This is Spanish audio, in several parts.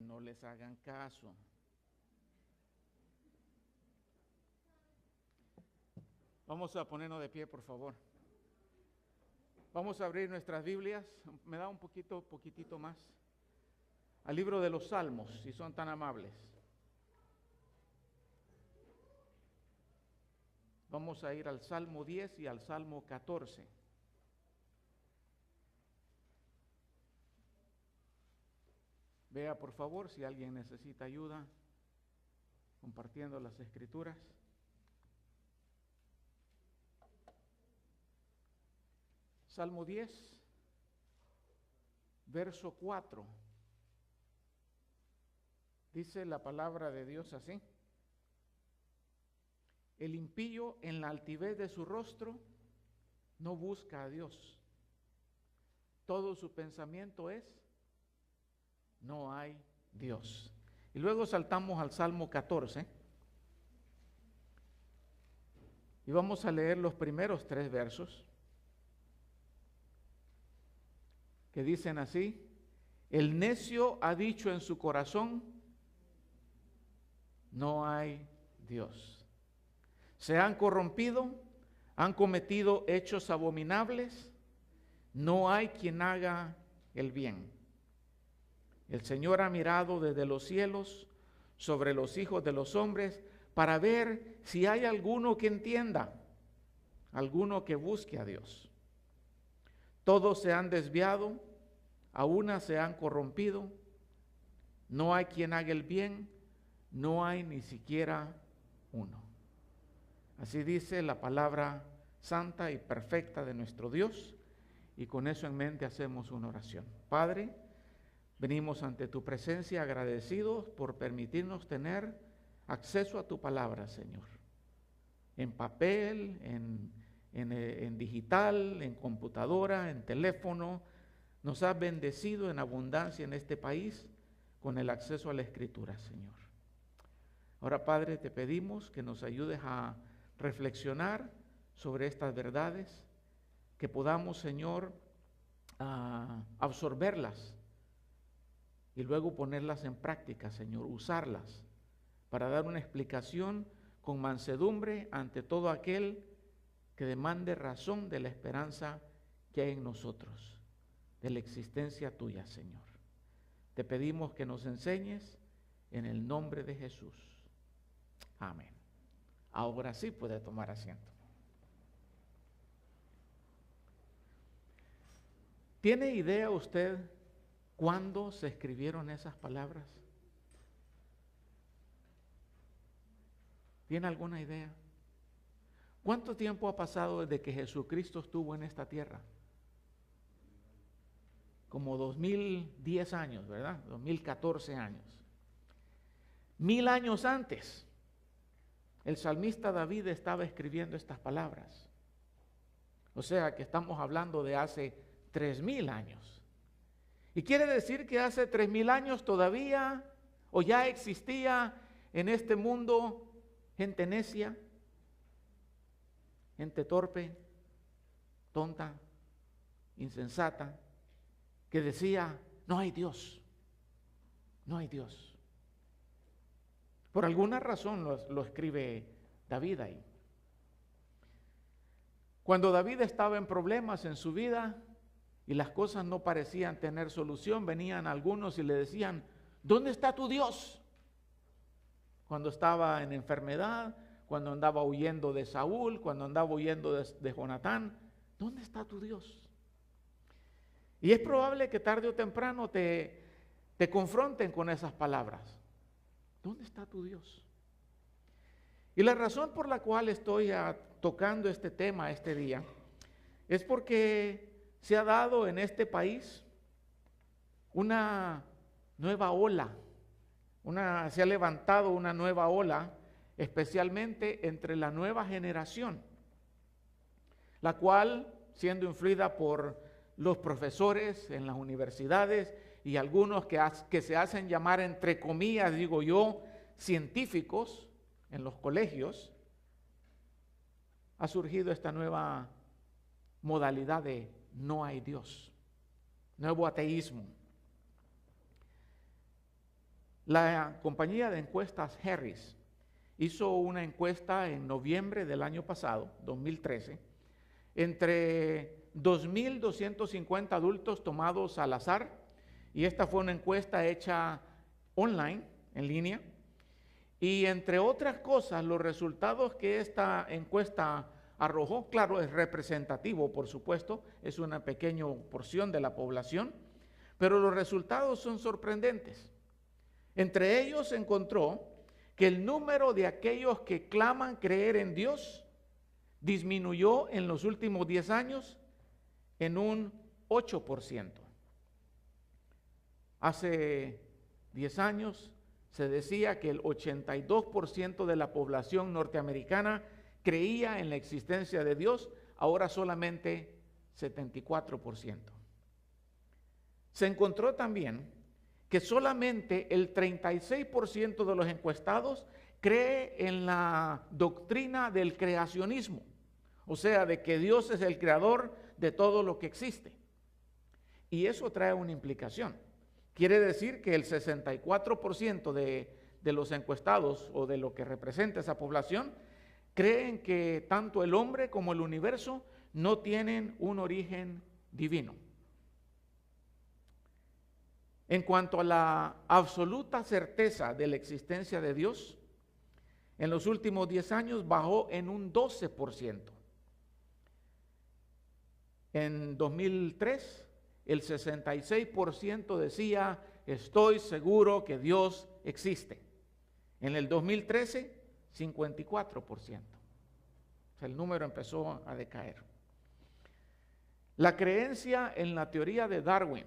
no les hagan caso. Vamos a ponernos de pie, por favor. Vamos a abrir nuestras Biblias. Me da un poquitito más. Al libro de los Salmos, si son tan amables. Vamos a ir al Salmo 10 y al Salmo 14. Vea, por favor, si alguien necesita ayuda compartiendo las Escrituras. Salmo 10, verso 4. Dice la palabra de Dios así: el impío en la altivez de su rostro no busca a Dios. Todo su pensamiento es: no hay Dios. Y luego saltamos al Salmo 14. Y vamos a leer los primeros 3 versos. Que dicen así: el necio ha dicho en su corazón: no hay Dios. Se han corrompido, han cometido hechos abominables, no hay quien haga el bien. El Señor ha mirado desde los cielos sobre los hijos de los hombres para ver si hay alguno que entienda, alguno que busque a Dios. Todos se han desviado, a una se han corrompido, no hay quien haga el bien, no hay ni siquiera uno. Así dice la palabra santa y perfecta de nuestro Dios, y con eso en mente hacemos una oración. Padre, venimos ante tu presencia agradecidos por permitirnos tener acceso a tu palabra, Señor, en papel, en digital, en computadora, en teléfono. Nos has bendecido en abundancia en este país con el acceso a la Escritura, Señor. Ahora, Padre, te pedimos que nos ayudes a reflexionar sobre estas verdades, que podamos, Señor, absorberlas y luego ponerlas en práctica, Señor, usarlas para dar una explicación con mansedumbre ante todo aquel que demande razón de la esperanza que hay en nosotros, de la existencia tuya, Señor. Te pedimos que nos enseñes en el nombre de Jesús. Amén. Ahora sí puede tomar asiento. ¿Tiene idea usted cuándo se escribieron esas palabras? ¿Tiene alguna idea? ¿Cuánto tiempo ha pasado desde que Jesucristo estuvo en esta tierra? Como 2010 años, ¿verdad? 2014 años. 1000 años antes, el salmista David estaba escribiendo estas palabras. O sea que estamos hablando de hace 3000 años. Y quiere decir que hace 3000 años todavía o ya existía en este mundo gente necia, gente torpe, tonta, insensata, que decía: no hay Dios, no hay Dios. Por alguna razón lo escribe David ahí. Cuando David estaba en problemas en su vida y las cosas no parecían tener solución, venían algunos y le decían: ¿dónde está tu Dios? Cuando estaba en enfermedad, cuando andaba huyendo de Saúl, cuando andaba huyendo de Jonatán, ¿dónde está tu Dios? Y es probable que tarde o temprano te confronten con esas palabras. ¿Dónde está tu Dios? Y la razón por la cual estoy tocando este tema este día es porque se ha dado en este país una nueva ola, se ha levantado una nueva ola, especialmente entre la nueva generación, la cual, siendo influida por los profesores en las universidades y algunos que se hacen llamar, entre comillas, digo yo, científicos en los colegios, ha surgido esta nueva modalidad de no hay Dios, nuevo ateísmo. La compañía de encuestas Harris hizo una encuesta en noviembre del año pasado, 2013, entre 2.250 adultos tomados al azar, y esta fue una encuesta hecha online, en línea, y entre otras cosas, los resultados que esta encuesta arrojó, claro, es representativo, por supuesto, es una pequeña porción de la población, pero los resultados son sorprendentes. Entre ellos se encontró que el número de aquellos que claman creer en Dios disminuyó en los últimos 10 años en un 8%. Hace 10 años se decía que el 82% de la población norteamericana creía en la existencia de Dios, ahora solamente 74%. Se encontró también que solamente el 36% de los encuestados cree en la doctrina del creacionismo, o sea, de que Dios es el creador de todo lo que existe. Y eso trae una implicación. Quiere decir que el 64% de los encuestados, o de lo que representa esa población, creen que tanto el hombre como el universo no tienen un origen divino. En cuanto a la absoluta certeza de la existencia de Dios, en los últimos 10 años bajó en un 12%. En 2003, el 66% decía, estoy seguro que Dios existe. En el 2013, 54%. O sea, el número empezó a decaer. La creencia en la teoría de Darwin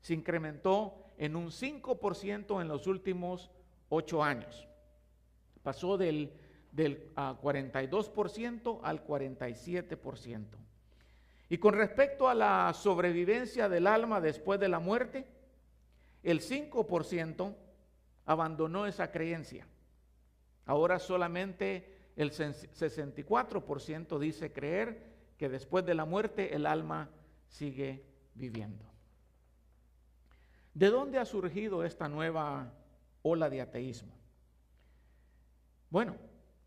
se incrementó en un 5% en los últimos 8 años. Pasó del 42% al 47%. Y con respecto a la sobrevivencia del alma después de la muerte, el 5% abandonó esa creencia. Ahora solamente el 64% dice creer que después de la muerte el alma sigue viviendo. ¿De dónde ha surgido esta nueva ola de ateísmo? Bueno,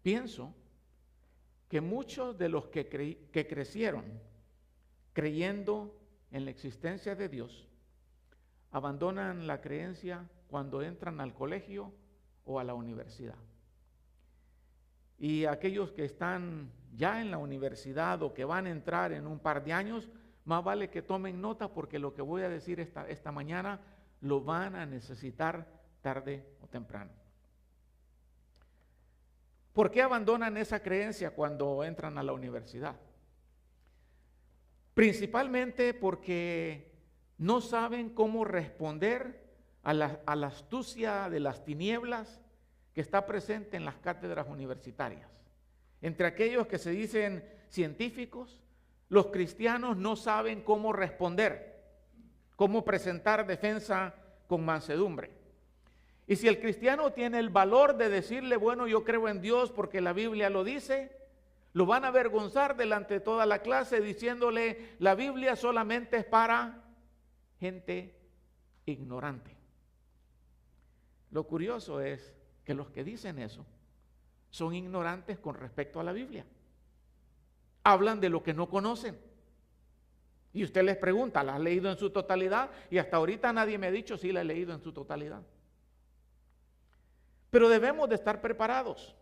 pienso que muchos de los que crecieron creyendo en la existencia de Dios abandonan la creencia cuando entran al colegio o a la universidad. Y aquellos que están ya en la universidad o que van a entrar en un par de años, más vale que tomen nota, porque lo que voy a decir esta mañana lo van a necesitar tarde o temprano. ¿Por qué abandonan esa creencia cuando entran a la universidad? Principalmente porque no saben cómo responder a la astucia de las tinieblas que está presente en las cátedras universitarias. Entre aquellos que se dicen científicos, los cristianos no saben cómo responder, cómo presentar defensa con mansedumbre. Y si el cristiano tiene el valor de decirle, bueno, yo creo en Dios porque la Biblia lo dice, lo van a avergonzar delante de toda la clase diciéndole, la Biblia solamente es para gente ignorante. Lo curioso es que los que dicen eso son ignorantes con respecto a la Biblia. Hablan de lo que no conocen. Y usted les pregunta, ¿la has leído en su totalidad? Y hasta ahorita nadie me ha dicho si la he leído en su totalidad. Pero debemos de estar preparados.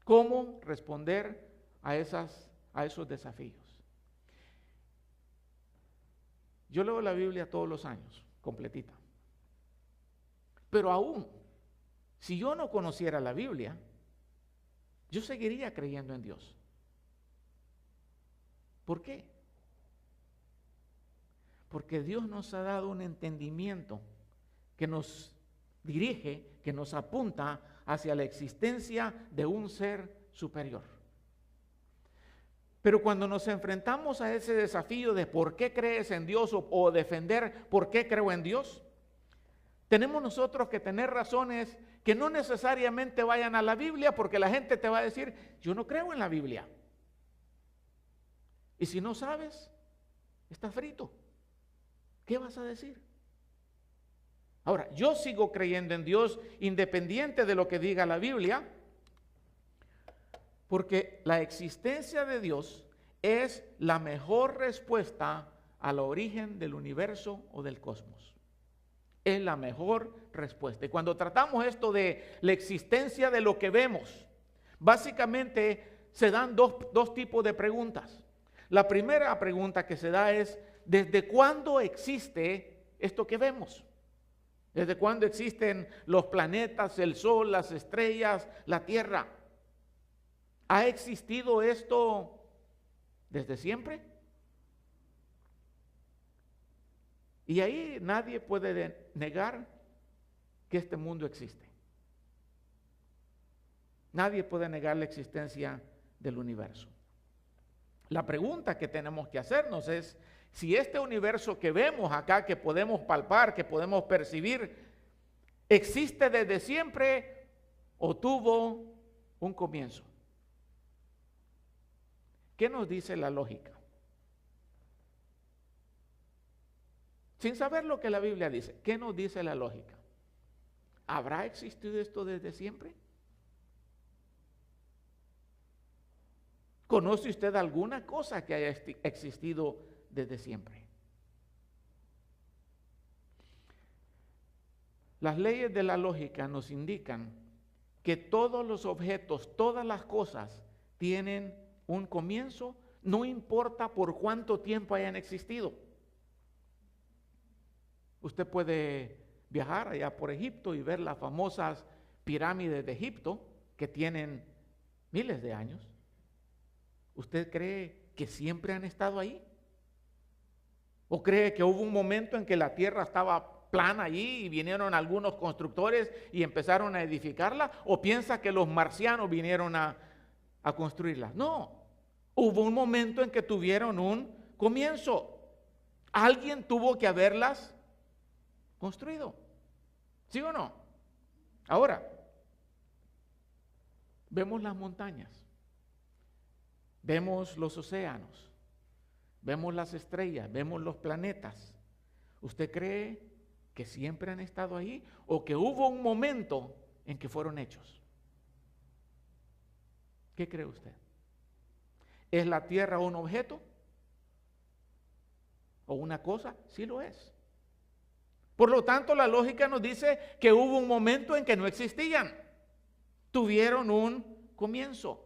¿Cómo responder a esos desafíos? Yo leo la Biblia todos los años, completita. Pero aún, si yo no conociera la Biblia, yo seguiría creyendo en Dios. ¿Por qué? Porque Dios nos ha dado un entendimiento que nos dirige, que nos apunta hacia la existencia de un ser superior. Pero cuando nos enfrentamos a ese desafío de por qué crees en Dios o defender por qué creo en Dios, tenemos nosotros que tener razones que no necesariamente vayan a la Biblia, porque la gente te va a decir, yo no creo en la Biblia. Y si no sabes, estás frito. ¿Qué vas a decir? Ahora, yo sigo creyendo en Dios independiente de lo que diga la Biblia, porque la existencia de Dios es la mejor respuesta al origen del universo o del cosmos. Es la mejor respuesta. Y cuando tratamos esto de la existencia de lo que vemos, básicamente se dan dos tipos de preguntas. La primera pregunta que se da es, ¿desde cuándo existe esto que vemos? ¿Desde cuándo existen los planetas, el sol, las estrellas, la tierra? ¿Ha existido esto desde siempre? Y ahí nadie puede negar que este mundo existe. Nadie puede negar la existencia del universo. La pregunta que tenemos que hacernos es si este universo que vemos acá, que podemos palpar, que podemos percibir, existe desde siempre o tuvo un comienzo. ¿Qué nos dice la lógica? Sin saber lo que la Biblia dice, ¿qué nos dice la lógica? ¿Habrá existido esto desde siempre? ¿Conoce usted alguna cosa que haya existido desde siempre? Las leyes de la lógica nos indican que todos los objetos, todas las cosas tienen un comienzo, no importa por cuánto tiempo hayan existido. Usted puede viajar allá por Egipto y ver las famosas pirámides de Egipto que tienen miles de años. ¿Usted cree que siempre han estado ahí? ¿O cree que hubo un momento en que la tierra estaba plana allí y vinieron algunos constructores y empezaron a edificarla? ¿O piensa que los marcianos vinieron a construirla? No, hubo un momento en que tuvieron un comienzo. Alguien tuvo que haberlas construido. ¿Sí o no? Ahora, vemos las montañas, vemos los océanos, vemos las estrellas, vemos los planetas. ¿Usted cree que siempre han estado ahí o que hubo un momento en que fueron hechos? ¿Qué cree usted? ¿Es la tierra un objeto o una cosa? Sí lo es. Por lo tanto, la lógica nos dice que hubo un momento en que no existían. Tuvieron un comienzo.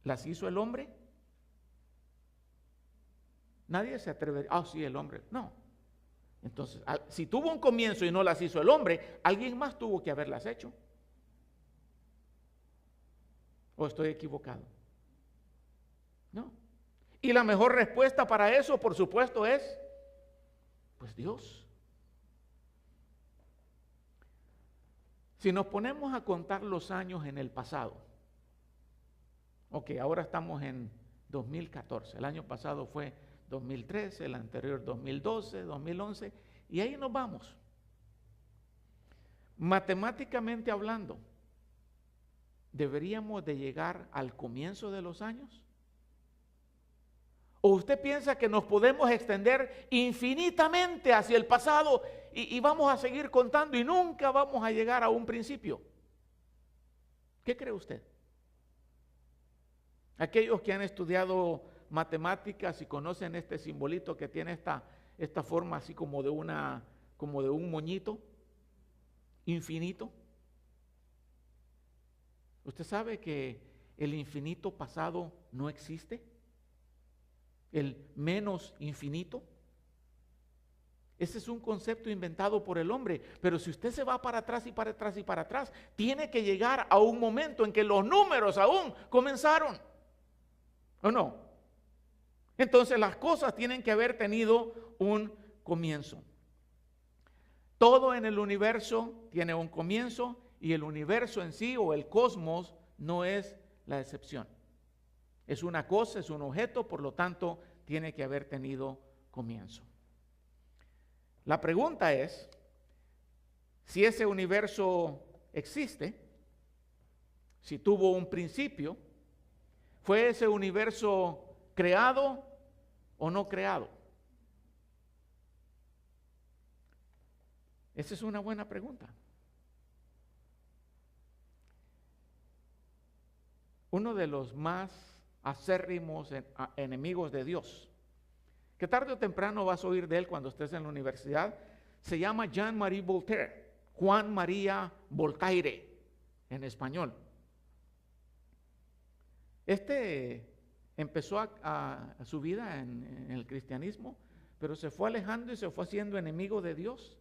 ¿Las hizo el hombre? Nadie se atreve. Sí, el hombre. No. Entonces, si tuvo un comienzo y no las hizo el hombre, alguien más tuvo que haberlas hecho. ¿O estoy equivocado? No. Y la mejor respuesta para eso, por supuesto, es pues Dios. Si nos ponemos a contar los años en el pasado, ahora estamos en 2014, el año pasado fue 2013, el anterior 2012, 2011, y ahí nos vamos. Matemáticamente hablando, ¿deberíamos de llegar al comienzo de los años? ¿O usted piensa que nos podemos extender infinitamente hacia el pasado y vamos a seguir contando y nunca vamos a llegar a un principio? ¿Qué cree usted? Aquellos que han estudiado matemáticas y conocen este simbolito que tiene esta forma así como de un moñito infinito. ¿Usted sabe que el infinito pasado no existe? El menos infinito. Ese es un concepto inventado por el hombre, pero si usted se va para atrás y para atrás y para atrás, tiene que llegar a un momento en que los números aún comenzaron, ¿o no? Entonces las cosas tienen que haber tenido un comienzo. Todo en el universo tiene un comienzo y el universo en sí o el cosmos no es la excepción. Es una cosa, es un objeto, por lo tanto, tiene que haber tenido comienzo. La pregunta es, si ese universo existe, si tuvo un principio, ¿fue ese universo creado o no creado? Esa es una buena pregunta. Uno de los más acérrimos enemigos de Dios, que tarde o temprano vas a oír de él cuando estés en la universidad, se llama Jean-Marie Voltaire, Juan María Voltaire en español. Empezó a su vida en el cristianismo, pero se fue alejando y se fue haciendo enemigo de Dios.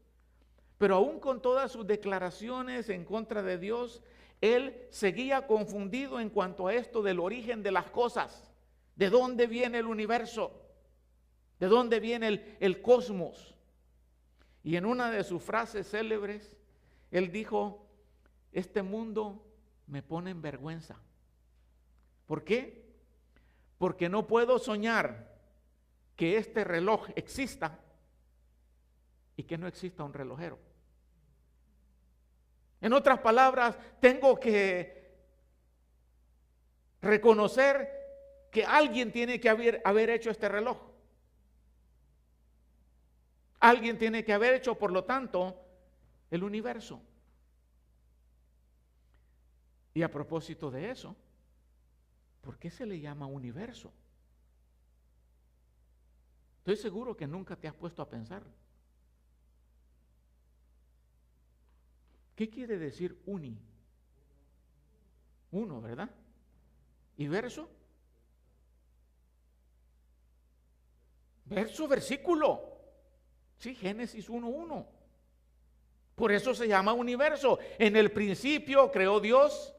Pero aún con todas sus declaraciones en contra de Dios, él seguía confundido en cuanto a esto del origen de las cosas. ¿De dónde viene el universo? ¿De dónde viene el cosmos? Y en una de sus frases célebres, él dijo: este mundo me pone en vergüenza. ¿Por qué? Porque no puedo soñar que este reloj exista y que no exista un relojero. En otras palabras, tengo que reconocer que alguien tiene que haber hecho este reloj. Alguien tiene que haber hecho, por lo tanto, el universo. Y a propósito de eso, ¿por qué se le llama universo? Estoy seguro que nunca te has puesto a pensar. ¿Qué quiere decir uni? Uno, ¿verdad? ¿Y verso? Verso, versículo. Sí, Génesis 1:1. Por eso se llama universo. En el principio creó Dios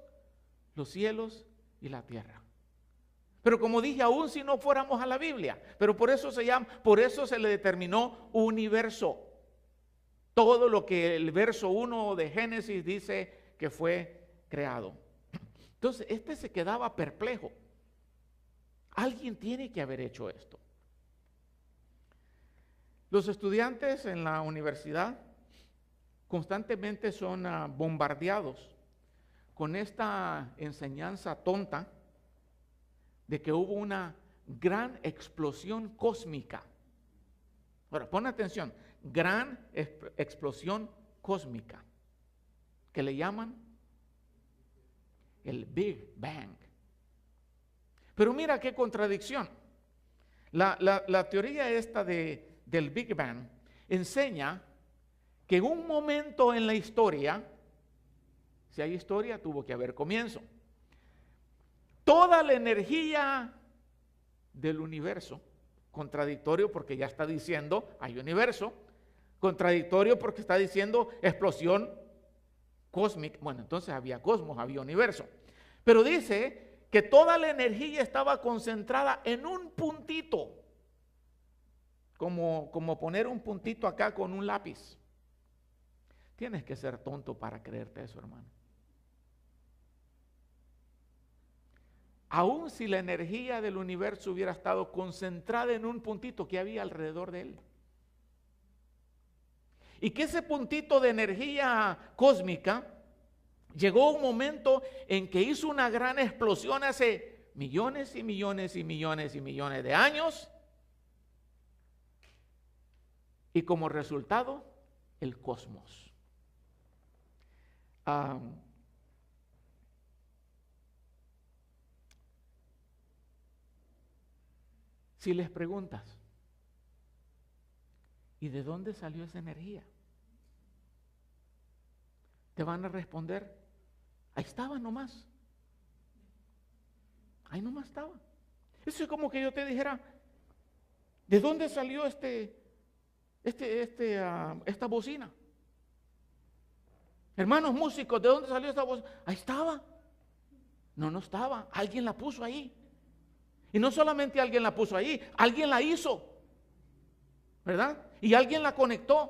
los cielos y la tierra. Pero como dije, aún si no fuéramos a la Biblia, pero por eso se le determinó universo. Todo lo que el verso 1 de Génesis dice que fue creado. Entonces, se quedaba perplejo. Alguien tiene que haber hecho esto. Los estudiantes en la universidad constantemente son bombardeados con esta enseñanza tonta de que hubo una gran explosión cósmica. Ahora, pon atención, gran explosión cósmica, que le llaman el Big Bang. Pero mira qué contradicción. La teoría esta del Big Bang enseña que en un momento en la historia, si hay historia, tuvo que haber comienzo. Toda la energía del universo, contradictorio porque ya está diciendo hay universo, contradictorio porque está diciendo explosión cósmica. Bueno, entonces había cosmos, había universo. Pero dice que toda la energía estaba concentrada en un puntito, como poner un puntito acá con un lápiz. Tienes que ser tonto para creerte eso, hermano. Aún si la energía del universo hubiera estado concentrada en un puntito que había alrededor de él. Y que ese puntito de energía cósmica llegó un momento en que hizo una gran explosión hace millones y millones y millones y millones de años. Y como resultado, el cosmos. Si les preguntas, ¿y de dónde salió esa energía? Te van a responder, ahí estaba nomás. Ahí nomás estaba. Eso es como que yo te dijera, ¿de dónde salió esta bocina? Hermanos músicos, ¿de dónde salió esta bocina? Ahí estaba. No estaba. Alguien la puso ahí. Y no solamente alguien la puso ahí, alguien la hizo, ¿verdad? Y alguien la conectó.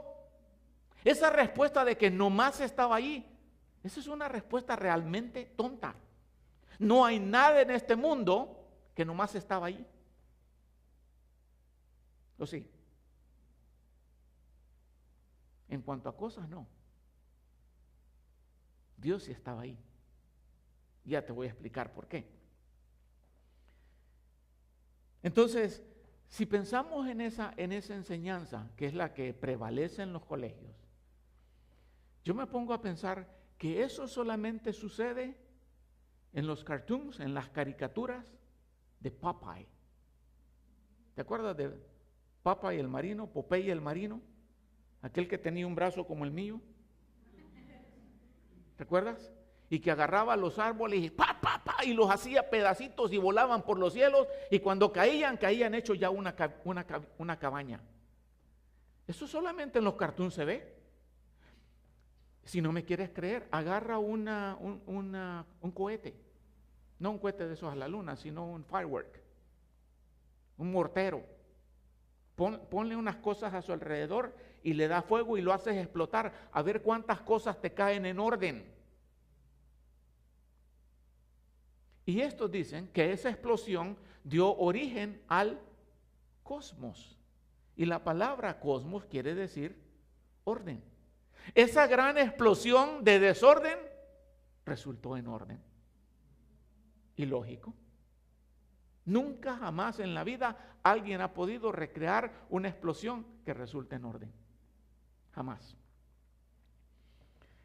Esa respuesta de que nomás estaba ahí, esa es una respuesta realmente tonta. No hay nada en este mundo que nomás estaba ahí. ¿O sí? En cuanto a cosas, no. Dios sí estaba ahí. Ya te voy a explicar por qué. Entonces, si pensamos en esa enseñanza, que es la que prevalece en los colegios, Yo me pongo a pensar que eso solamente sucede en los cartoons, en las caricaturas de Popeye. ¿Te acuerdas de Popeye el marino, Popeye el marino? Aquel que tenía un brazo como el mío. ¿Recuerdas? Y que agarraba los árboles y pa, pa, pa, y los hacía pedacitos y volaban por los cielos, y cuando caían hechos ya una cabaña. Eso solamente en los cartoons se ve. Si no me quieres creer, agarra un cohete. No un cohete de esos a la luna, sino un firework. Un mortero. Ponle unas cosas a su alrededor y le da fuego y lo haces explotar. A ver cuántas cosas te caen en orden. Y estos dicen que esa explosión dio origen al cosmos. Y la palabra cosmos quiere decir orden. Esa gran explosión de desorden resultó en orden. Y lógico. Nunca jamás en la vida alguien ha podido recrear una explosión que resulte en orden. Jamás.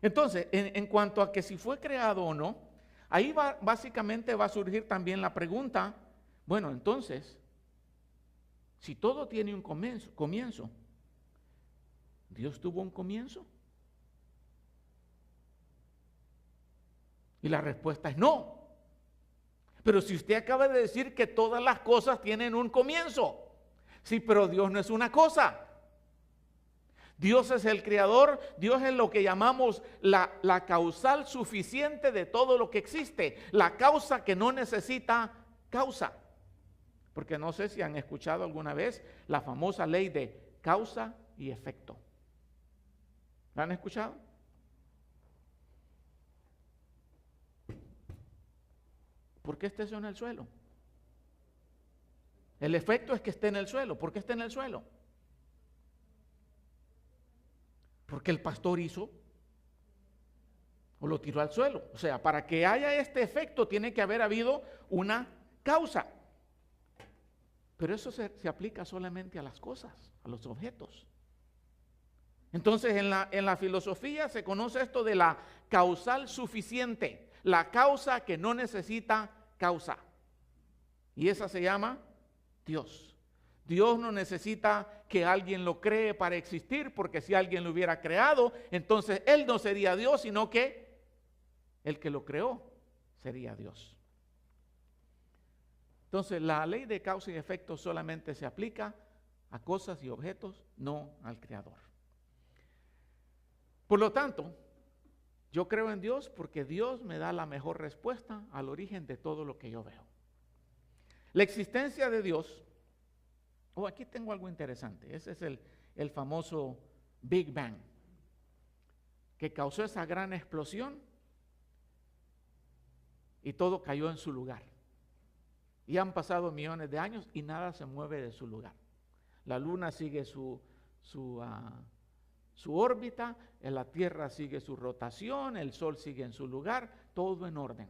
Entonces, en cuanto a que si fue creado o no, ahí básicamente va a surgir también la pregunta, bueno, entonces, si todo tiene un comienzo, ¿Dios tuvo un comienzo? Y la respuesta es no. Pero si usted acaba de decir que todas las cosas tienen un comienzo, sí, pero Dios no es una cosa. Dios es el creador, Dios es lo que llamamos la causal suficiente de todo lo que existe, la causa que no necesita causa. Porque no sé si han escuchado alguna vez la famosa ley de causa y efecto. ¿La han escuchado? ¿Por qué está eso en el suelo? El efecto es que esté en el suelo. ¿Por qué está en el suelo? Porque el pastor hizo o lo tiró al suelo. O sea, para que haya este efecto tiene que haber habido una causa. Pero eso se aplica solamente a las cosas, a los objetos. Entonces en la filosofía se conoce esto de la causal suficiente, la causa que no necesita causa. Y esa se llama Dios. Dios no necesita que alguien lo cree para existir, porque si alguien lo hubiera creado, entonces Él no sería Dios, sino que el que lo creó sería Dios. Entonces la ley de causa y efecto solamente se aplica a cosas y objetos, no al creador. Por lo tanto, yo creo en Dios porque Dios me da la mejor respuesta al origen de todo lo que yo veo. La existencia de Dios, aquí tengo algo interesante, ese es el famoso Big Bang, que causó esa gran explosión y todo cayó en su lugar. Y han pasado millones de años y nada se mueve de su lugar. La luna sigue su órbita, la Tierra sigue su rotación, el Sol sigue en su lugar, todo en orden,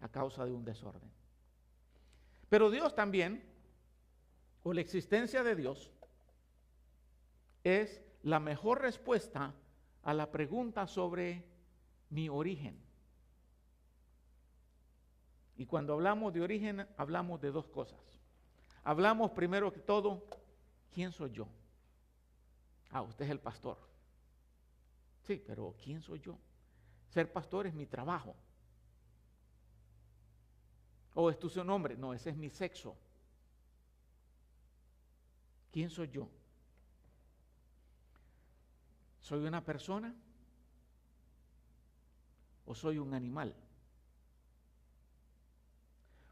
a causa de un desorden. Pero Dios también, o la existencia de Dios, es la mejor respuesta a la pregunta sobre mi origen. Y cuando hablamos de origen, hablamos de dos cosas. Hablamos primero que todo, ¿quién soy yo? Usted es el pastor. Sí, pero ¿quién soy yo? Ser pastor es mi trabajo. ¿Es tu nombre? No, ese es mi sexo. ¿Quién soy yo? ¿Soy una persona? ¿O soy un animal?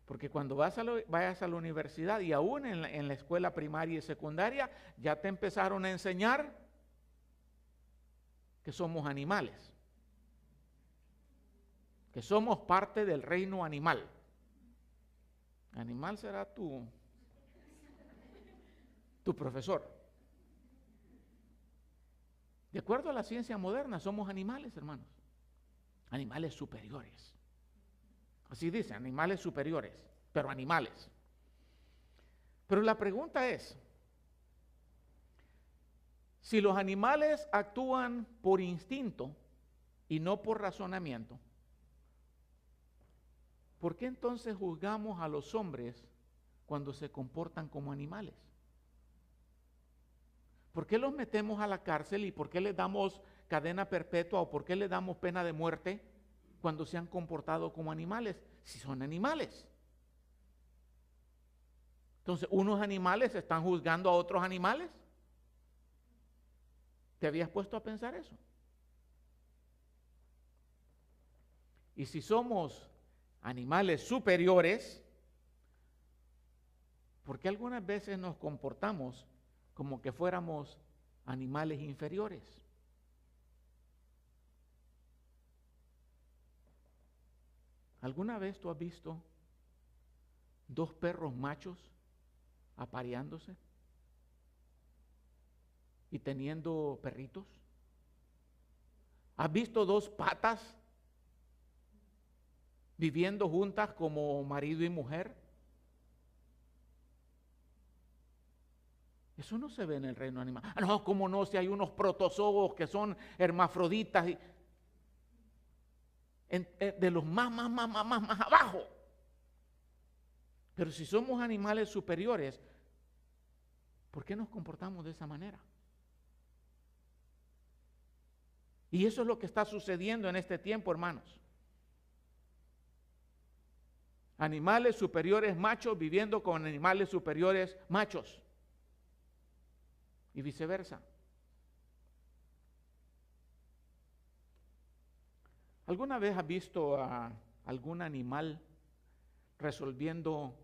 Porque cuando vayas a la universidad y aún en la escuela primaria y secundaria, ya te empezaron a enseñar que somos animales, que somos parte del reino animal. Animal será tu profesor. De acuerdo a la ciencia moderna, somos animales, hermanos. Animales superiores. Así dice, animales superiores, pero animales. Pero la pregunta es, Si los animales actúan por instinto y no por razonamiento, ¿por qué entonces juzgamos a los hombres cuando se comportan como animales? ¿Por qué los metemos a la cárcel y por qué les damos cadena perpetua o por qué les damos pena de muerte cuando se han comportado como animales? Si son animales. Entonces, ¿unos animales están juzgando a otros animales? ¿Te habías puesto a pensar eso? Y si somos animales superiores, ¿por qué algunas veces nos comportamos como que fuéramos animales inferiores? ¿Alguna vez tú has visto dos perros machos apareándose y teniendo perritos? ¿Has visto dos patas viviendo juntas como marido y mujer? Eso no se ve en el reino animal. No, ¿cómo no? Si hay unos protozoos que son hermafroditas de los más abajo. Pero si somos animales superiores, ¿por qué nos comportamos de esa manera? Y eso es lo que está sucediendo en este tiempo, hermanos. Animales superiores machos viviendo con animales superiores machos. Y viceversa. ¿Alguna vez has visto a algún animal resolviendo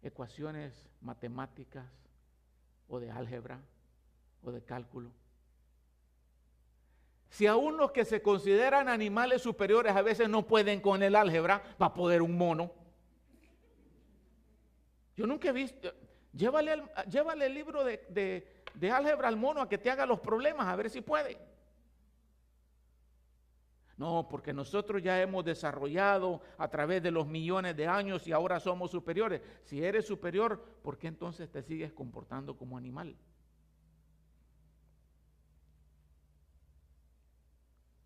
ecuaciones matemáticas o de álgebra o de cálculo? Si aún los que se consideran animales superiores a veces no pueden con el álgebra, va a poder un mono. Yo nunca he visto. Llévale el libro de álgebra al mono a que te haga los problemas, a ver si puede. No, porque nosotros ya hemos desarrollado a través de los millones de años y ahora somos superiores. Si eres superior, ¿por qué entonces te sigues comportando como animal?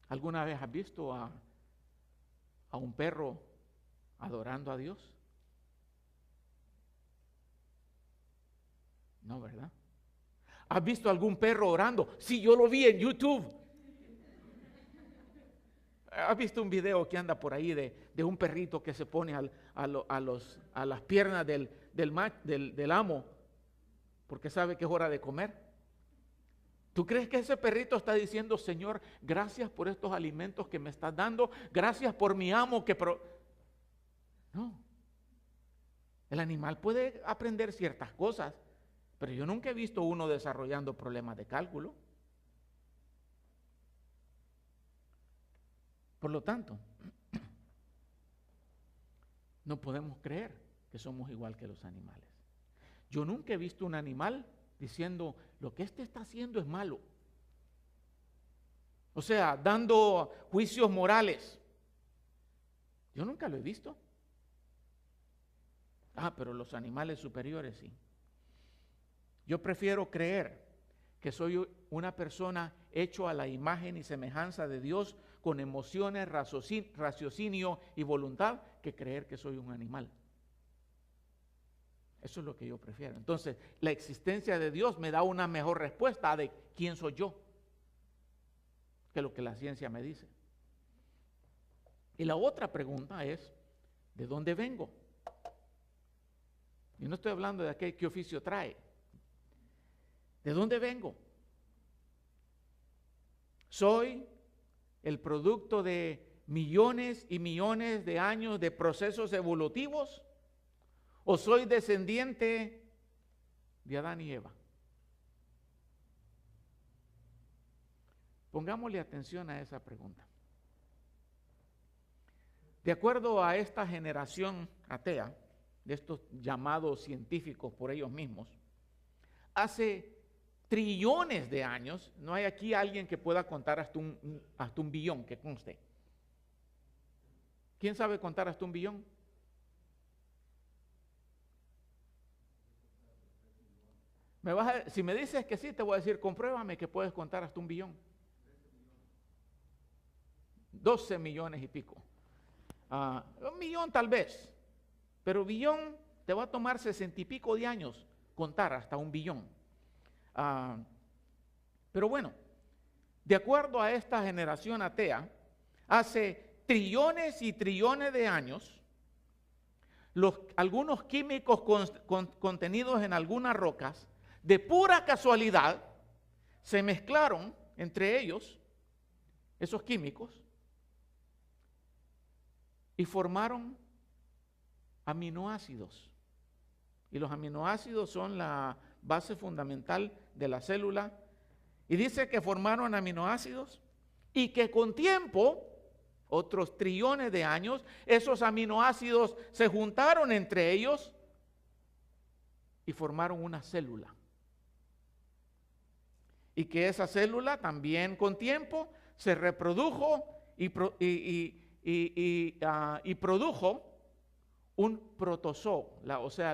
¿Alguna vez has visto a un perro adorando a Dios? No, ¿verdad? ¿Has visto algún perro orando? Sí, yo lo vi en YouTube. ¿Has visto un video que anda por ahí de un perrito que se pone a las piernas del amo porque sabe que es hora de comer? ¿Tú crees que ese perrito está diciendo, Señor, gracias por estos alimentos que me estás dando, gracias por mi amo No. El animal puede aprender ciertas cosas, pero yo nunca he visto uno desarrollando problemas de cálculo. Por lo tanto, no podemos creer que somos igual que los animales. Yo nunca he visto un animal diciendo, lo que este está haciendo es malo. O sea, dando juicios morales. Yo nunca lo he visto. Pero los animales superiores sí. Yo prefiero creer que soy una persona hecho a la imagen y semejanza de Dios con emociones, raciocinio y voluntad que creer que soy un animal. Eso es lo que yo prefiero. Entonces, la existencia de Dios me da una mejor respuesta de quién soy yo que lo que la ciencia me dice. Y la otra pregunta es, ¿de dónde vengo? Y no estoy hablando de qué oficio trae. ¿De dónde vengo? ¿Soy el producto de millones y millones de años de procesos evolutivos? ¿O soy descendiente de Adán y Eva? Pongámosle atención a esa pregunta. De acuerdo a esta generación atea, de estos llamados científicos por ellos mismos, hace trillones de años, no hay aquí alguien que pueda contar hasta un billón, que conste. ¿Quién sabe contar hasta un billón? Si me dices que sí, te voy a decir, compruébame que puedes contar hasta 1 billón. 12 millones y pico. 1 millón tal vez, pero billón te va a tomar 60 y pico de años contar hasta 1 billón. Pero bueno, de acuerdo a esta generación atea, hace trillones y trillones de años, algunos químicos contenidos en algunas rocas, de pura casualidad, se mezclaron entre ellos, esos químicos, y formaron aminoácidos. Y los aminoácidos son la base fundamental de la célula. Y dice que formaron aminoácidos y que con tiempo, otros trillones de años, esos aminoácidos se juntaron entre ellos y formaron una célula. Y que esa célula también con tiempo se reprodujo y produjo un protozoo, o sea,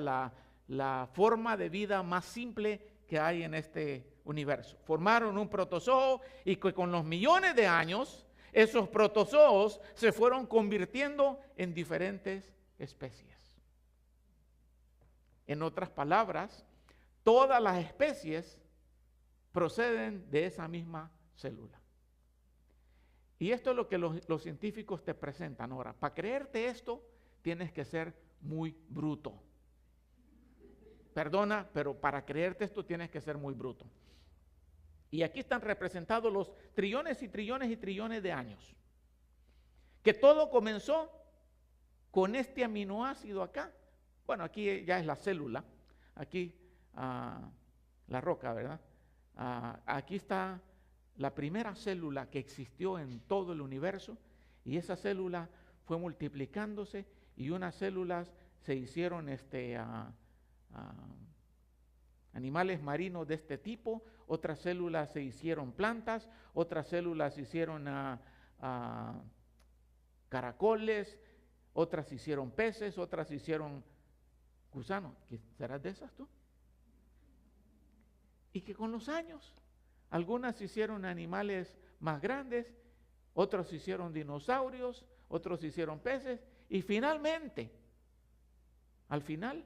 la forma de vida más simple que hay en este universo. Formaron un protozoo y que con los millones de años, esos protozoos se fueron convirtiendo en diferentes especies. En otras palabras, todas las especies proceden de esa misma célula. Y esto es lo que los científicos te presentan ahora. Para creerte esto, tienes que ser muy bruto. Perdona, pero para creerte esto tienes que ser muy bruto. Y aquí están representados los trillones y trillones y trillones de años. Que todo comenzó con este aminoácido acá. Bueno, aquí ya es la célula. Aquí la roca, ¿verdad? Aquí está la primera célula que existió en todo el universo, y esa célula fue multiplicándose y unas células se hicieron animales marinos de este tipo, otras células se hicieron plantas, otras células se hicieron caracoles, otras se hicieron peces, otras se hicieron gusanos. ¿Serás de esas tú? Y que con los años, algunas se hicieron animales más grandes, otros se hicieron dinosaurios, otros se hicieron peces, y finalmente, al final,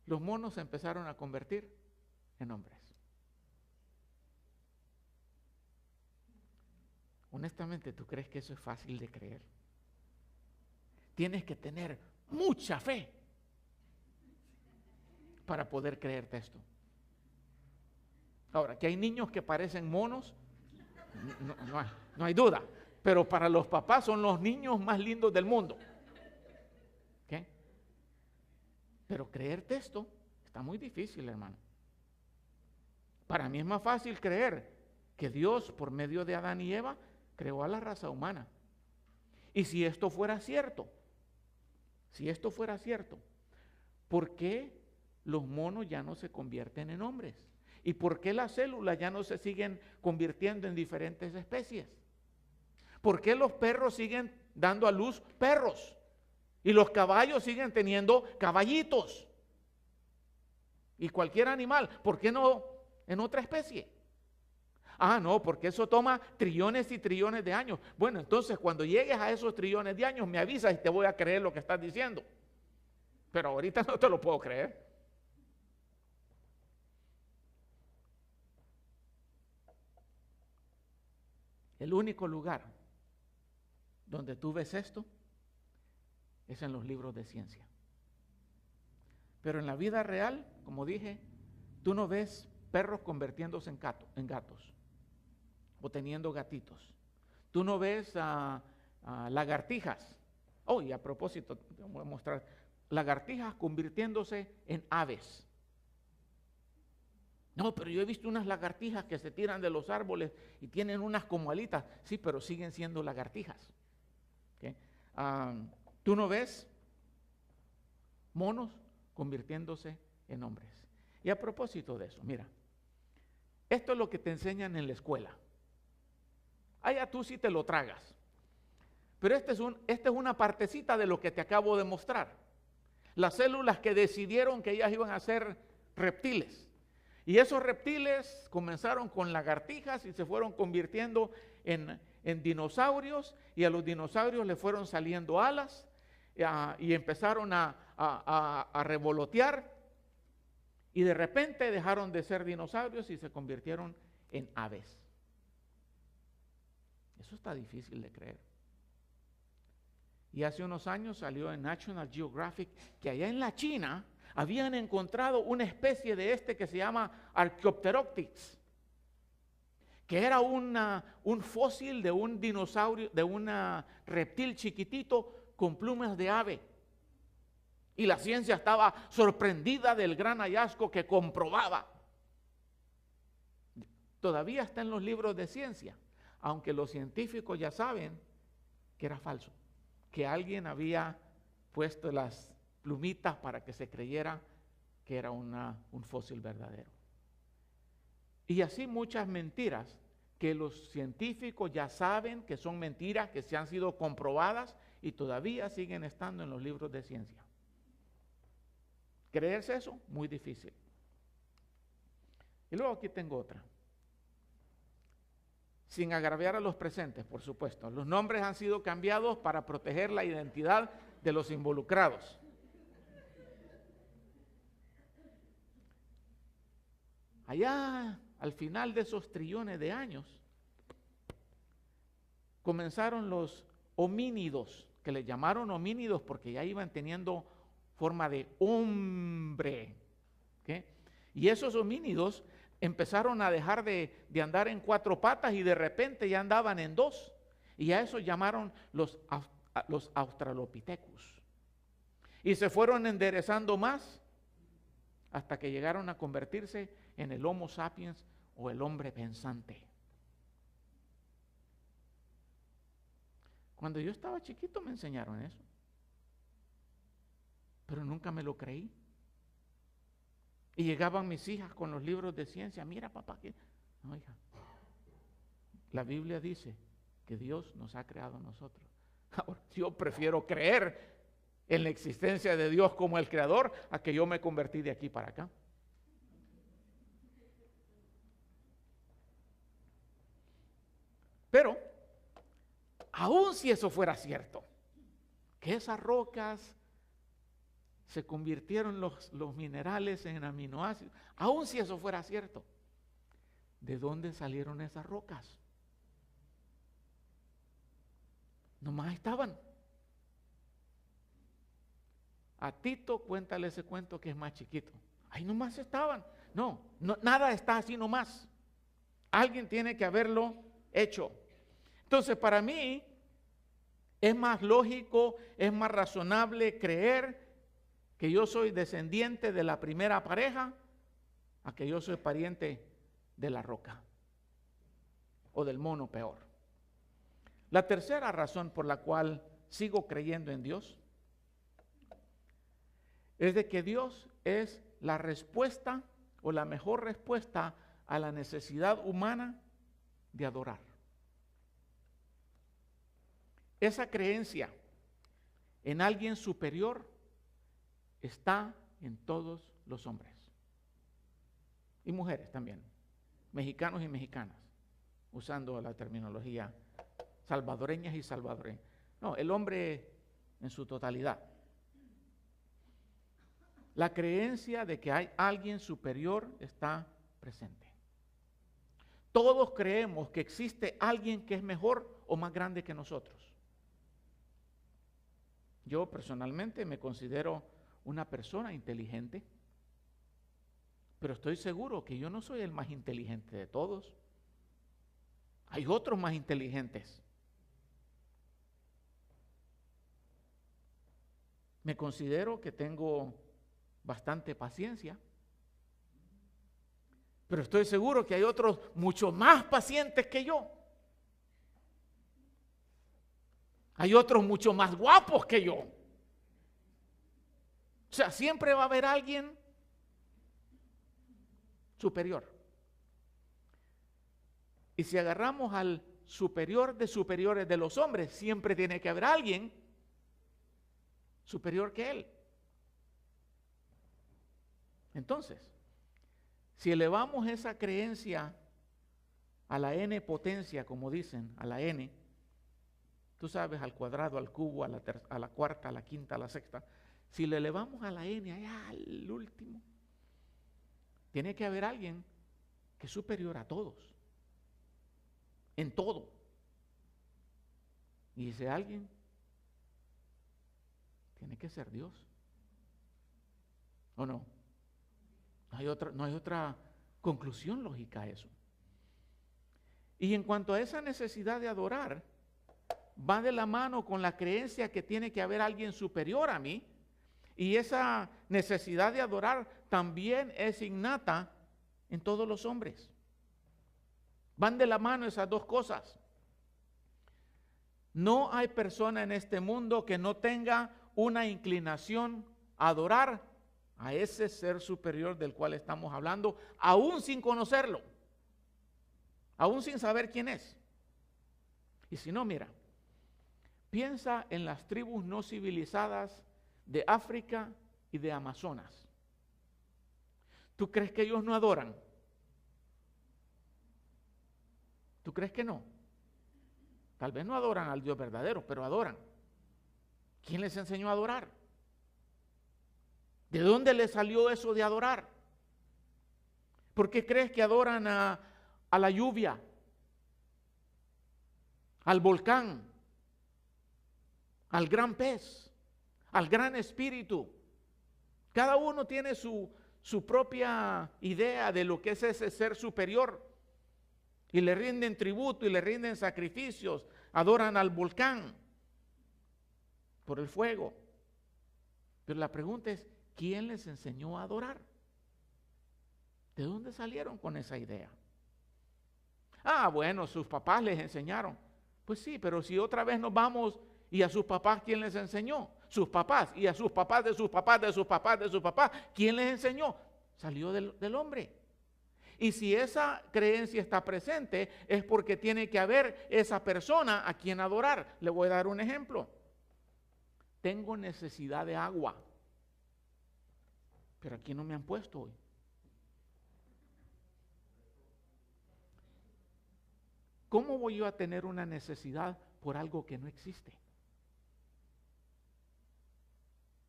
los monos se empezaron a convertir en hombres. Honestamente, ¿tú crees que eso es fácil de creer? Tienes que tener mucha fe para poder creerte esto. Ahora, que hay niños que parecen monos, no hay duda, pero para los papás son los niños más lindos del mundo. ¿Okay? Pero creerte esto está muy difícil, hermano. Para mí es más fácil creer que Dios, por medio de Adán y Eva, creó a la raza humana. Y si esto fuera cierto, ¿por qué los monos ya no se convierten en hombres? ¿Y por qué las células ya no se siguen convirtiendo en diferentes especies? ¿Por qué los perros siguen dando a luz perros? Y los caballos siguen teniendo caballitos. Y cualquier animal, ¿por qué no en otra especie? No, porque eso toma trillones y trillones de años. Bueno, entonces cuando llegues a esos trillones de años me avisas y te voy a creer lo que estás diciendo. Pero ahorita no te lo puedo creer. El único lugar donde tú ves esto es en los libros de ciencia. Pero en la vida real, como dije, tú no ves perros convirtiéndose en gatos o teniendo gatitos. Tú no ves lagartijas. Y a propósito, te voy a mostrar lagartijas convirtiéndose en aves. No, pero yo he visto unas lagartijas que se tiran de los árboles y tienen unas como alitas. Sí, pero siguen siendo lagartijas. ¿Okay? Tú no ves monos convirtiéndose en hombres. Y a propósito de eso, mira, esto es lo que te enseñan en la escuela. Allá tú sí te lo tragas. Pero esta es una partecita de lo que te acabo de mostrar. las células que decidieron que ellas iban a ser reptiles. Y esos reptiles comenzaron con lagartijas y se fueron convirtiendo en dinosaurios, y a los dinosaurios le fueron saliendo alas y empezaron a revolotear, y de repente dejaron de ser dinosaurios y se convirtieron en aves. Eso está difícil de creer. Y hace unos años salió en National Geographic que allá en la China habían encontrado una especie de que se llama Archaeopteryx, que era un fósil de un dinosaurio, de un reptil chiquitito con plumas de ave. Y la ciencia estaba sorprendida del gran hallazgo que comprobaba. Todavía está en los libros de ciencia, aunque los científicos ya saben que era falso, que alguien había puesto las plumitas para que se creyera que era un fósil verdadero. Y así muchas mentiras que los científicos ya saben que son mentiras, que se han sido comprobadas y todavía siguen estando en los libros de ciencia. ¿Creerse eso? Muy difícil. Y luego aquí tengo otra. Sin agraviar a los presentes, por supuesto. Los nombres han sido cambiados para proteger la identidad de los involucrados. Allá, al final de esos trillones de años, comenzaron los homínidos, que les llamaron homínidos porque ya iban teniendo forma de hombre. ¿Okay? Y esos homínidos empezaron a dejar de andar en 4 patas y de repente ya andaban en 2. Y a eso llamaron los Australopithecus. Y se fueron enderezando más hasta que llegaron a convertirse en el Homo sapiens o el hombre pensante. Cuando yo estaba chiquito me enseñaron eso, pero nunca me lo creí. Y llegaban mis hijas con los libros de ciencia. Mira, papá, que no, hija, la Biblia dice que Dios nos ha creado a nosotros. Ahora, yo prefiero creer en la existencia de Dios como el creador a que yo me convertí de aquí para acá. Pero, aun si eso fuera cierto, que esas rocas se convirtieron los minerales en aminoácidos, aun si eso fuera cierto, ¿de dónde salieron esas rocas? Nomás estaban. A Tito cuéntale ese cuento que es más chiquito. Ahí nomás estaban. No, nada está así nomás. Alguien tiene que haberlo hecho. Entonces, para mí es más lógico, es más razonable creer que yo soy descendiente de la primera pareja a que yo soy pariente de la roca o del mono peor. La tercera razón por la cual sigo creyendo en Dios es de que Dios es la respuesta o la mejor respuesta a la necesidad humana de adorar. Esa creencia en alguien superior está en todos los hombres y mujeres también, mexicanos y mexicanas, usando la terminología salvadoreñas y salvadoreñas. No, el hombre en su totalidad. La creencia de que hay alguien superior está presente. Todos creemos que existe alguien que es mejor o más grande que nosotros. Yo personalmente me considero una persona inteligente, pero estoy seguro que yo no soy el más inteligente de todos. Hay otros más inteligentes. Me considero que tengo bastante paciencia, pero estoy seguro que hay otros mucho más pacientes que yo. Hay otros mucho más guapos que yo. O sea, siempre va a haber alguien superior. Y si agarramos al superior de superiores de los hombres, siempre tiene que haber alguien superior que él. Entonces, si elevamos esa creencia a la n potencia, como dicen, a la n, tú sabes, al cuadrado, al cubo, a la cuarta, a la quinta, a la sexta, si le elevamos a la n, allá al último, tiene que haber alguien que es superior a todos, en todo. Y ese alguien tiene que ser Dios. ¿O no? No hay otra conclusión lógica a eso. Y en cuanto a esa necesidad de adorar, va de la mano con la creencia que tiene que haber alguien superior a mí. Y esa necesidad de adorar también es innata en todos los hombres. Van de la mano esas dos cosas. No hay persona en este mundo que no tenga una inclinación a adorar a ese ser superior del cual estamos hablando, aún sin conocerlo, aún sin saber quién es. Y si no, mira, piensa en las tribus no civilizadas de África y de Amazonas. ¿Tú crees que ellos no adoran? ¿Tú crees que no? Tal vez no adoran al Dios verdadero, pero adoran. ¿Quién les enseñó a adorar? ¿De dónde les salió eso de adorar? ¿Por qué crees que adoran a la lluvia, al volcán, al gran pez, al gran espíritu? Cada uno tiene su propia idea de lo que es ese ser superior. Y le rinden tributo y le rinden sacrificios, adoran al volcán por el fuego. Pero la pregunta es, ¿quién les enseñó a adorar? ¿De dónde salieron con esa idea? Ah, bueno, sus papás les enseñaron. Pues sí, pero si otra vez nos vamos y a sus papás, ¿quién les enseñó? Sus papás, y a sus papás de sus papás, de sus papás, de sus papás, ¿quién les enseñó? Salió del hombre. Y si esa creencia está presente, es porque tiene que haber esa persona a quien adorar. Le voy a dar un ejemplo. Tengo necesidad de agua, pero aquí no me han puesto hoy. ¿Cómo voy yo a tener una necesidad por algo que no existe?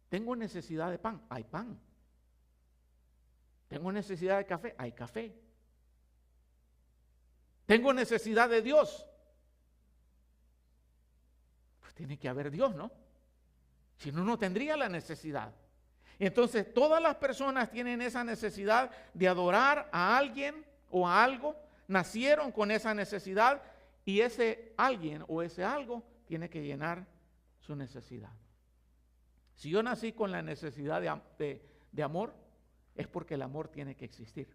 Tengo necesidad de pan, hay pan. Tengo necesidad de café, hay café. Tengo necesidad de Dios. Pues tiene que haber Dios, ¿no? Si no, no tendría la necesidad. Entonces, todas las personas tienen esa necesidad de adorar a alguien o a algo. Nacieron con esa necesidad y ese alguien o ese algo tiene que llenar su necesidad. Si yo nací con la necesidad de amor, es porque el amor tiene que existir.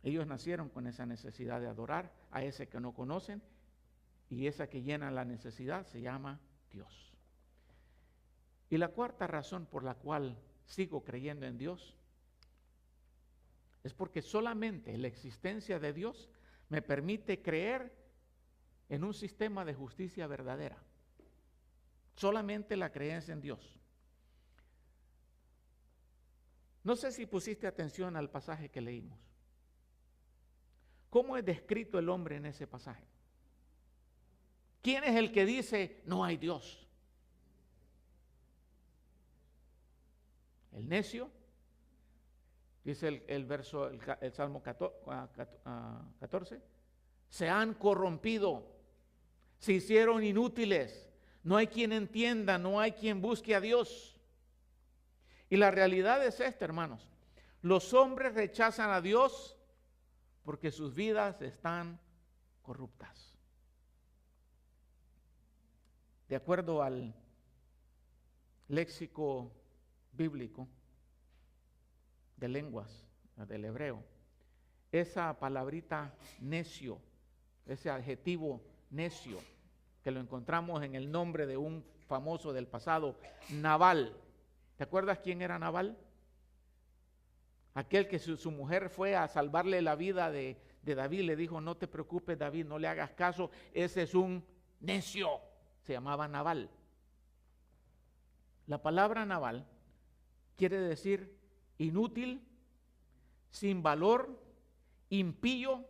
Ellos nacieron con esa necesidad de adorar a ese que no conocen, y esa que llena la necesidad se llama Dios. Y la cuarta razón por la cual sigo creyendo en Dios es porque solamente la existencia de Dios me permite creer en un sistema de justicia verdadera. Solamente la creencia en Dios. No sé si pusiste atención al pasaje que leímos. ¿Cómo es descrito el hombre en ese pasaje? ¿Quién es el que dice no hay Dios? El necio, dice el verso, el Salmo 14, se han corrompido, se hicieron inútiles, no hay quien entienda, no hay quien busque a Dios. Y la realidad es esta, hermanos, los hombres rechazan a Dios porque sus vidas están corruptas. De acuerdo al léxico bíblico de lenguas del hebreo, esa palabrita necio, ese adjetivo necio, que lo encontramos en el nombre de un famoso del pasado, Nabal. ¿Te acuerdas quién era Nabal? Aquel que su mujer fue a salvarle la vida de David, le dijo, no te preocupes David, no le hagas caso, ese es un necio. Se llamaba Nabal. La palabra naval quiere decir inútil, sin valor, impío,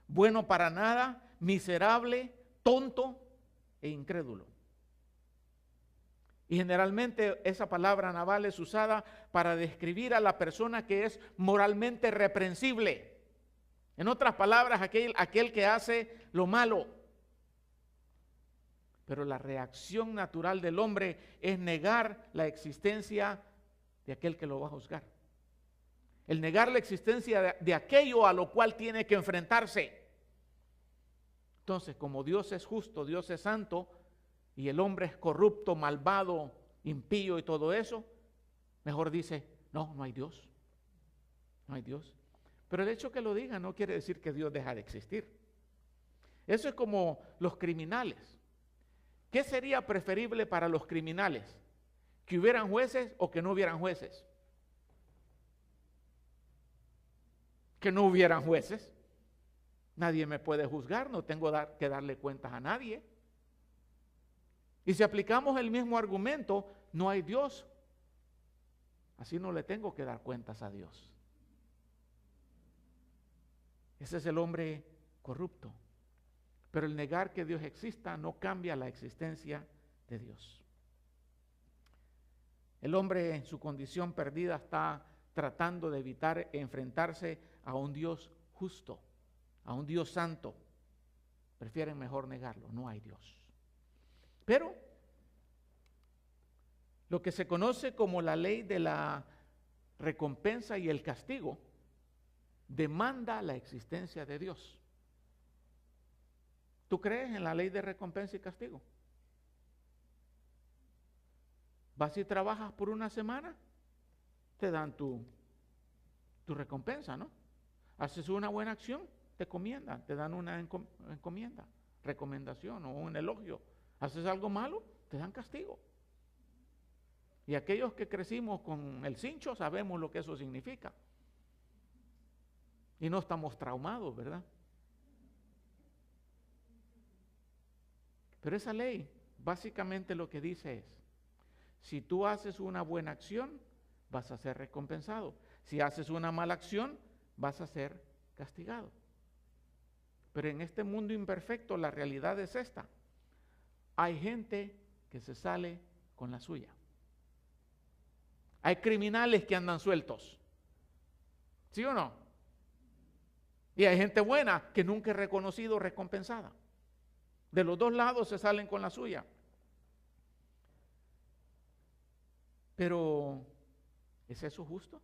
bueno para nada, miserable, tonto e incrédulo. Y generalmente esa palabra naval es usada para describir a la persona que es moralmente reprensible. En otras palabras, aquel que hace lo malo. Pero la reacción natural del hombre es negar la existencia de aquel que lo va a juzgar. El negar la existencia de aquello a lo cual tiene que enfrentarse. Entonces, como Dios es justo, Dios es santo, y el hombre es corrupto, malvado, impío y todo eso, mejor dice, no hay Dios. No hay Dios. Pero el hecho que lo diga no quiere decir que Dios deja de existir. Eso es como los criminales. ¿Qué sería preferible para los criminales? ¿Que hubieran jueces o que no hubieran jueces? Que no hubieran jueces. Nadie me puede juzgar, no tengo que darle cuentas a nadie. Y si aplicamos el mismo argumento, no hay Dios. Así no le tengo que dar cuentas a Dios. Ese es el hombre corrupto. Pero el negar que Dios exista no cambia la existencia de Dios. El hombre en su condición perdida está tratando de evitar enfrentarse a un Dios justo, a un Dios santo. Prefieren mejor negarlo, no hay Dios. Pero lo que se conoce como la ley de la recompensa y el castigo demanda la existencia de Dios. ¿Tú crees en la ley de recompensa y castigo? Vas y trabajas por una semana, te dan tu recompensa, ¿no? Haces una buena acción, te encomiendan, te dan una encomienda, recomendación o un elogio. Haces algo malo, te dan castigo. Y aquellos que crecimos con el cincho sabemos lo que eso significa. Y no estamos traumados, ¿verdad? Pero esa ley básicamente lo que dice es, si tú haces una buena acción, vas a ser recompensado. Si haces una mala acción, vas a ser castigado. Pero en este mundo imperfecto la realidad es esta. Hay gente que se sale con la suya. Hay criminales que andan sueltos. ¿Sí o no? Y hay gente buena que nunca es reconocido o recompensada. De los dos lados se salen con la suya. Pero, ¿es eso justo?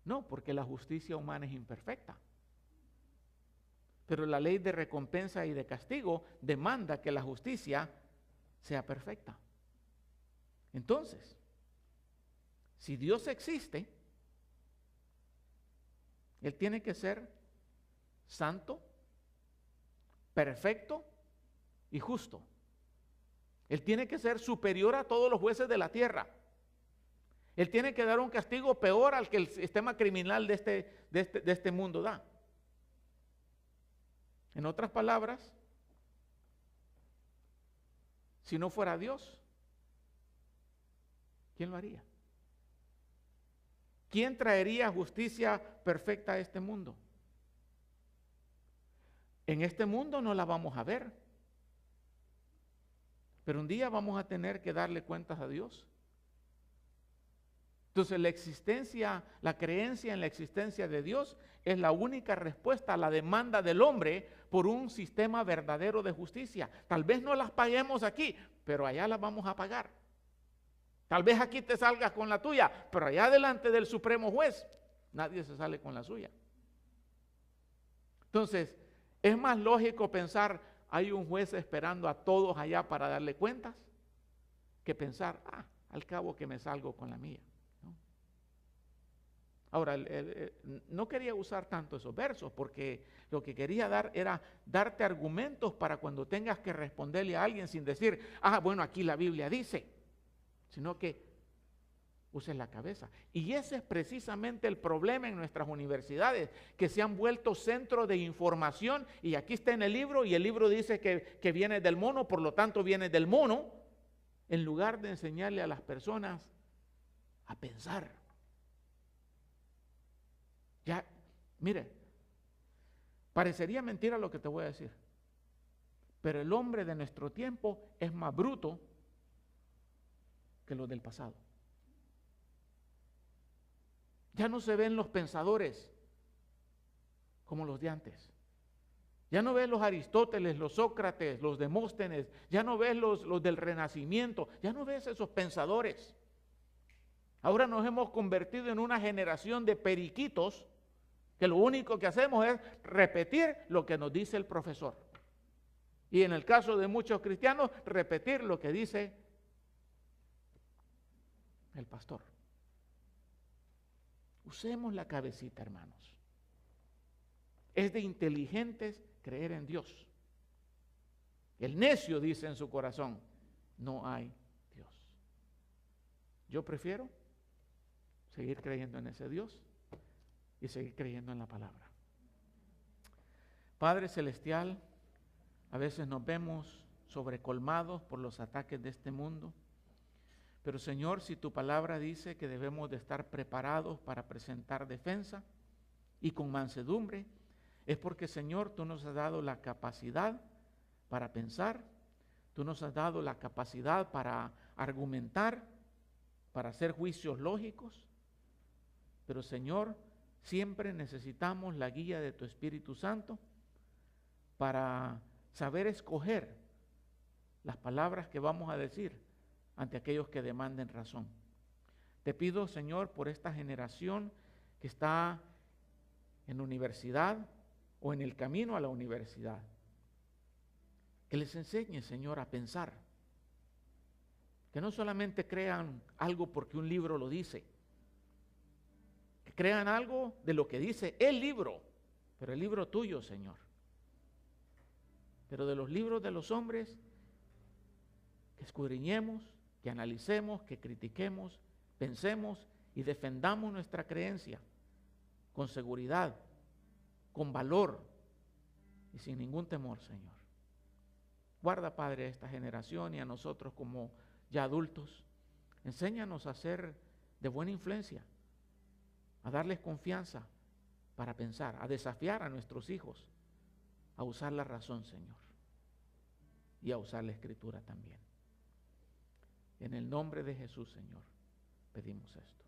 No, porque la justicia humana es imperfecta. Pero la ley de recompensa y de castigo demanda que la justicia sea perfecta. Entonces, si Dios existe, Él tiene que ser santo, perfecto y justo. Él tiene que ser superior a todos los jueces de la tierra. Él tiene que dar un castigo peor al que el sistema criminal de este mundo da. En otras palabras, si no fuera Dios, ¿quién lo haría? ¿Quién traería justicia perfecta a este mundo? En este mundo no la vamos a ver, pero un día vamos a tener que darle cuentas a Dios. Entonces la creencia en la existencia de Dios es la única respuesta a la demanda del hombre por un sistema verdadero de justicia. Tal vez no las paguemos aquí, pero allá las vamos a pagar. Tal vez aquí te salgas con la tuya, pero allá delante del Supremo Juez, nadie se sale con la suya. Entonces, es más lógico pensar, hay un juez esperando a todos allá para darle cuentas, que pensar, al cabo que me salgo con la mía. ¿No? Ahora, no quería usar tanto esos versos, porque lo que quería dar era darte argumentos para cuando tengas que responderle a alguien sin decir, bueno, aquí la Biblia dice, sino que uses la cabeza. Y ese es precisamente el problema en nuestras universidades, que se han vuelto centro de información, y aquí está en el libro, y el libro dice que viene del mono, por lo tanto viene del mono. en lugar de enseñarle a las personas a pensar. Ya, mire, parecería mentira lo que te voy a decir, pero el hombre de nuestro tiempo es más bruto que los del pasado. Ya no se ven los pensadores como los de antes. Ya no ves los Aristóteles, los Sócrates, los Demóstenes, ya no ves los del Renacimiento, ya no ves esos pensadores. Ahora nos hemos convertido en una generación de periquitos que lo único que hacemos es repetir lo que nos dice el profesor. Y en el caso de muchos cristianos, repetir lo que dice el pastor. Usemos la cabecita, hermanos. Es de inteligentes creer en Dios. El necio dice en su corazón, no hay Dios. Yo prefiero seguir creyendo en ese Dios y seguir creyendo en la palabra. Padre Celestial, a veces nos vemos sobrecolmados por los ataques de este mundo, pero Señor, si tu palabra dice que debemos de estar preparados para presentar defensa y con mansedumbre, es porque, Señor, tú nos has dado la capacidad para pensar, tú nos has dado la capacidad para argumentar, para hacer juicios lógicos, pero, Señor, siempre necesitamos la guía de tu Espíritu Santo para saber escoger las palabras que vamos a decir ante aquellos que demanden razón. Te pido, Señor, por esta generación que está en la universidad o en el camino a la universidad, que les enseñe, Señor, a pensar, que no solamente crean algo porque un libro lo dice, que crean algo de lo que dice el libro, pero el libro tuyo, Señor. Pero de los libros de los hombres, que escudriñemos, que analicemos, que critiquemos, pensemos y defendamos nuestra creencia con seguridad, con valor y sin ningún temor, Señor. Guarda, Padre, a esta generación y a nosotros como ya adultos. Enséñanos a ser de buena influencia, a darles confianza para pensar, a desafiar a nuestros hijos, a usar la razón, Señor, y a usar la Escritura también. En el nombre de Jesús, Señor, pedimos esto.